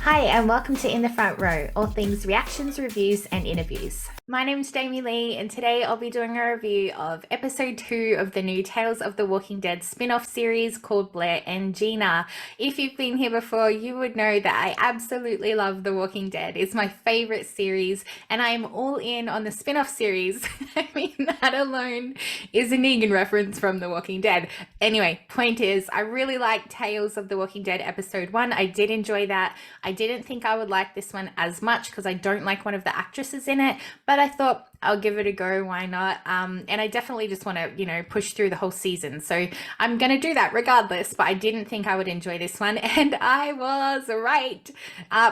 Hi and welcome to In the Front Row, all things reactions, reviews and interviews. My name's Jamie Lee and today I'll be doing a review of episode 2 of the new Tales of the Walking Dead spin-off series called Blair and Gina. If you've been here before, you would know that I absolutely love The Walking Dead. It's my favorite series and I am all in on the spin-off series. I mean, that alone is a Negan reference from The Walking Dead. Anyway, point is, I really like Tales of the Walking Dead episode 1. I did enjoy that. I didn't think I would like this one as much because I don't like one of the actresses in it, but I thought I'll give it a go, why not? And I definitely just want to, push through the whole season. So I'm going to do that regardless, but I didn't think I would enjoy this one. And I was right.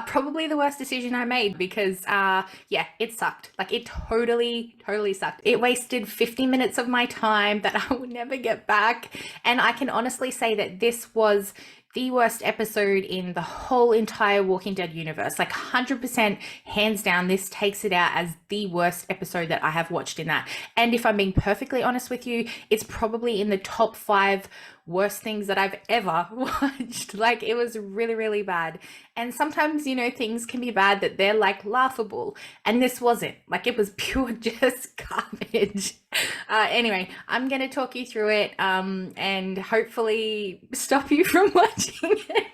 Probably the worst decision I made because, it sucked. Like it totally sucked. It wasted 50 minutes of my time that I would never get back. And I can honestly say that this was the worst episode in the whole entire Walking Dead universe. Like 100% hands down, this takes it out as the worst episode that I have watched in that. And if I'm being perfectly honest with you, it's probably in the top 5 worst things that I've ever watched. Like it was really bad. And sometimes, things can be bad that they're like laughable. And this wasn't. Like it was pure just garbage. Anyway, I'm going to talk you through it and hopefully stop you from watching it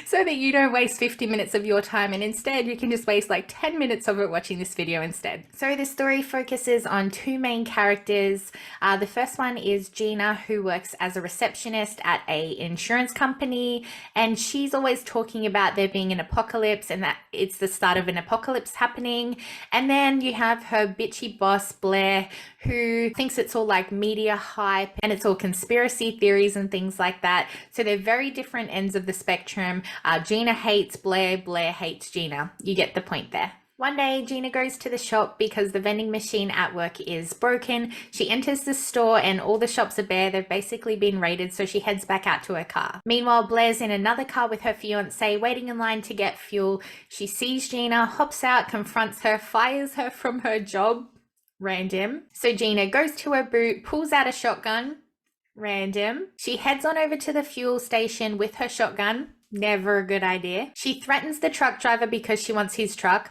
so that you don't waste 50 minutes of your time and instead you can just waste like 10 minutes of it watching this video instead. So the story focuses on 2 main characters. The first one is Gina, who works as a receptionist at a insurance company, and she's always talking about there being an apocalypse and that it's the start of an apocalypse happening. And then you have her bitchy boss Blair, who thinks it's all like media hype and it's all conspiracy theories and things like that. So they're very different ends of the spectrum. Gina hates Blair, Blair hates Gina. You get the point there. One day, Gina goes to the shop because the vending machine at work is broken. She enters the store and all the shops are bare. They've basically been raided, so she heads back out to her car. Meanwhile, Blair's in another car with her fiancé waiting in line to get fuel. She sees Gina, hops out, confronts her, fires her from her job. Random. So Gina goes to her boot, pulls out a shotgun. Random. She heads on over to the fuel station with her shotgun. Never a good idea. She threatens the truck driver because she wants his truck,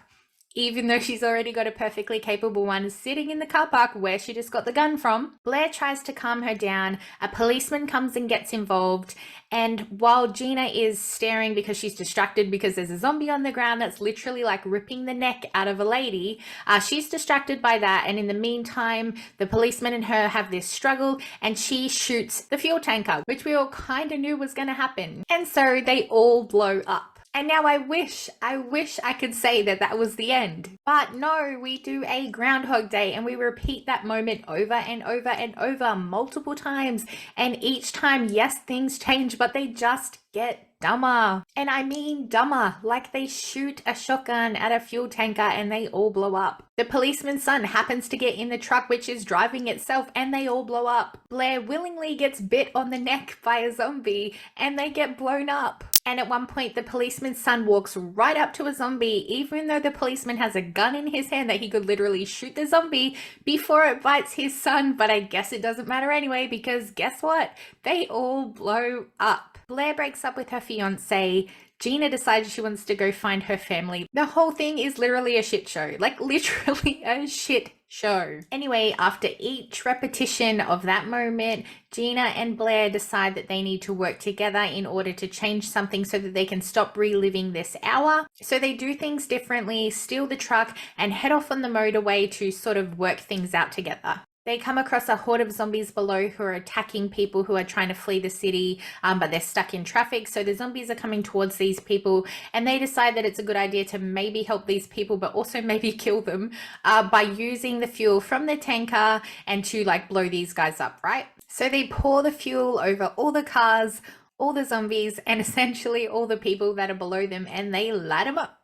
even though she's already got a perfectly capable one sitting in the car park where she just got the gun from. Blair tries to calm her down. A policeman comes and gets involved. And while Gina is staring because she's distracted because there's a zombie on the ground that's literally like ripping the neck out of a lady, she's distracted by that. And in the meantime, the policeman and her have this struggle and she shoots the fuel tanker, which we all kind of knew was going to happen. And so they all blow up. And now I wish I could say that that was the end. But no, we do a Groundhog Day and we repeat that moment over and over and over multiple times. And each time, yes, things change, but they just get dumber. And I mean dumber, like they shoot a shotgun at a fuel tanker and they all blow up. The policeman's son happens to get in the truck which is driving itself and they all blow up. Blair willingly gets bit on the neck by a zombie and they get blown up. And at one point, the policeman's son walks right up to a zombie, even though the policeman has a gun in his hand that he could literally shoot the zombie before it bites his son. But I guess it doesn't matter anyway, because guess what? They all blow up. Blair breaks up with her fiancé. Gina decides she wants to go find her family. The whole thing is literally a shit show. Like literally a shit show. Anyway, after each repetition of that moment, Gina and Blair decide that they need to work together in order to change something so that they can stop reliving this hour. So they do things differently, steal the truck, and head off on the motorway to sort of work things out together. They come across a horde of zombies below who are attacking people who are trying to flee the city, but they're stuck in traffic. So the zombies are coming towards these people and they decide that it's a good idea to maybe help these people, but also maybe kill them by using the fuel from the tanker and to like blow these guys up, right? So they pour the fuel over all the cars, all the zombies, and essentially all the people that are below them, and they light them up.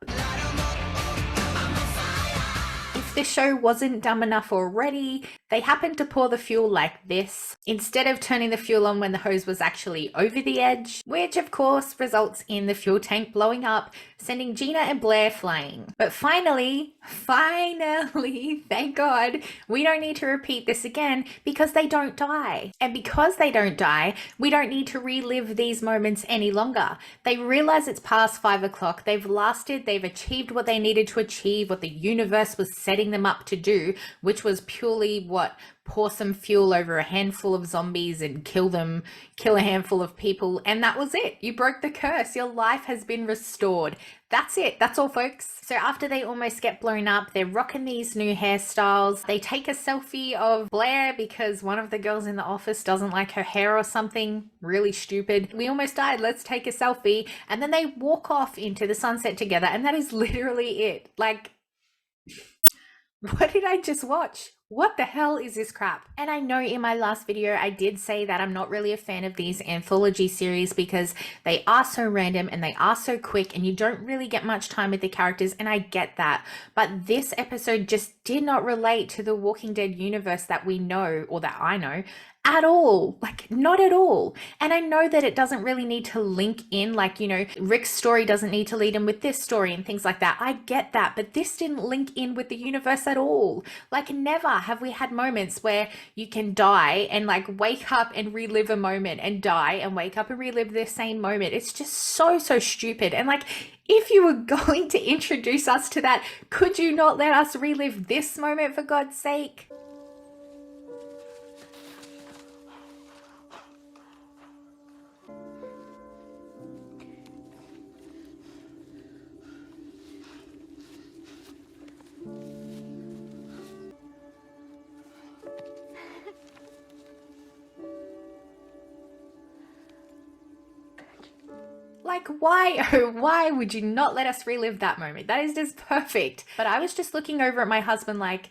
If the show wasn't dumb enough already, they happened to pour the fuel like this, instead of turning the fuel on when the hose was actually over the edge, which of course results in the fuel tank blowing up, sending Gina and Blair flying. But finally, thank God, we don't need to repeat this again because they don't die. And because they don't die, we don't need to relive these moments any longer. They realize it's past 5 o'clock, they've lasted, they've achieved what they needed to achieve, what the universe was setting them up to do, which was purely pour some fuel over a handful of zombies and kill a handful of people, and that was it. You broke the curse. Your life has been restored. That's it. That's all, folks. So after they almost get blown up, they're rocking these new hairstyles. They take a selfie of Blair because one of the girls in the office doesn't like her hair or something. Really stupid. We almost died. Let's take a selfie. And then they walk off into the sunset together, and that is literally it. Like, what did I just watch? What the hell is this crap? And I know in my last video, I did say that I'm not really a fan of these anthology series because they are so random and they are so quick and you don't really get much time with the characters, and I get that. But this episode just did not relate to the Walking Dead universe that we know, or that I know, at all. Like, not at all. And I know that it doesn't really need to link in, like, you know, Rick's story doesn't need to lead in with this story and things like that. I get that, but this didn't link in with the universe at all. Like, never have we had moments where you can die and like wake up and relive a moment, and die and wake up and relive the same moment. It's just so stupid. And like, if you were going to introduce us to that, could you not let us relive this moment, for God's sake? Like, why, oh, why would you not let us relive that moment? That is just perfect. But I was just looking over at my husband like,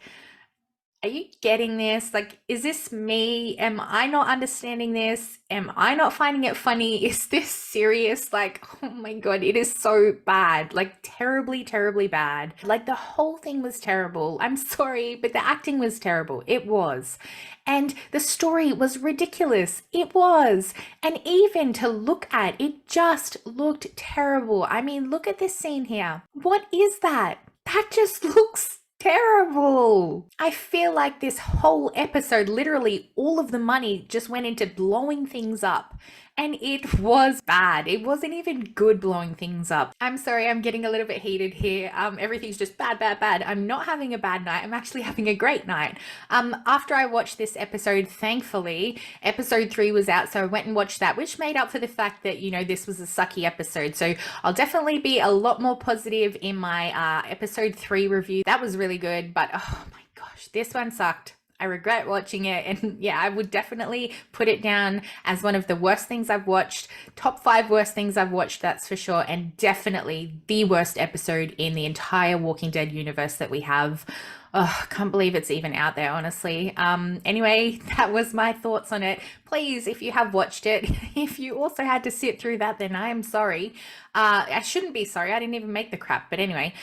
are you getting this? Like, is this me? Am I not understanding this? Am I not finding it funny? Is this serious? Like, oh my God, it is so bad. Like, terribly bad. Like, the whole thing was terrible. I'm sorry, but the acting was terrible. It was. And the story was ridiculous. It was. And even to look at, it just looked terrible. I mean, look at this scene here. What is that? That just looks terrible. I feel like this whole episode, literally all of the money just went into blowing things up. And it was bad. It wasn't even good blowing things up. I'm sorry, I'm getting a little bit heated here. Everything's just bad. I'm not having a bad night. I'm actually having a great night. After I watched this episode, thankfully, episode 3 was out. So I went and watched that, which made up for the fact that, you know, this was a sucky episode. So I'll definitely be a lot more positive in my episode 3 review. That was really good, but oh my gosh, this one sucked. I regret watching it, and yeah, I would definitely put it down as one of the worst things I've watched. Top 5 worst things I've watched, that's for sure, and definitely the worst episode in the entire Walking Dead universe that we have. Oh, can't believe it's even out there, honestly. Anyway, that was my thoughts on it. Please, if you have watched it, if you also had to sit through that, then I am sorry. I shouldn't be sorry. I didn't even make the crap. But anyway,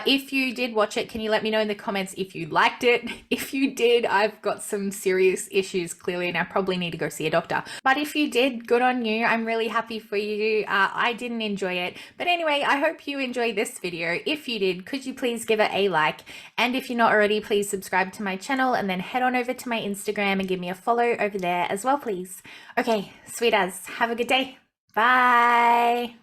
if you did watch it, can you let me know in the comments if you liked it? If you did, I've got some serious issues clearly, and I probably need to go see a doctor. But if you did, good on you. I'm really happy for you. I didn't enjoy it. But anyway, I hope you enjoyed this video. If you did, could you please give it a like? And if you're not already, please subscribe to my channel, and then head on over to my Instagram and give me a follow over there as well, please. Okay, sweet as. Have a good day. Bye.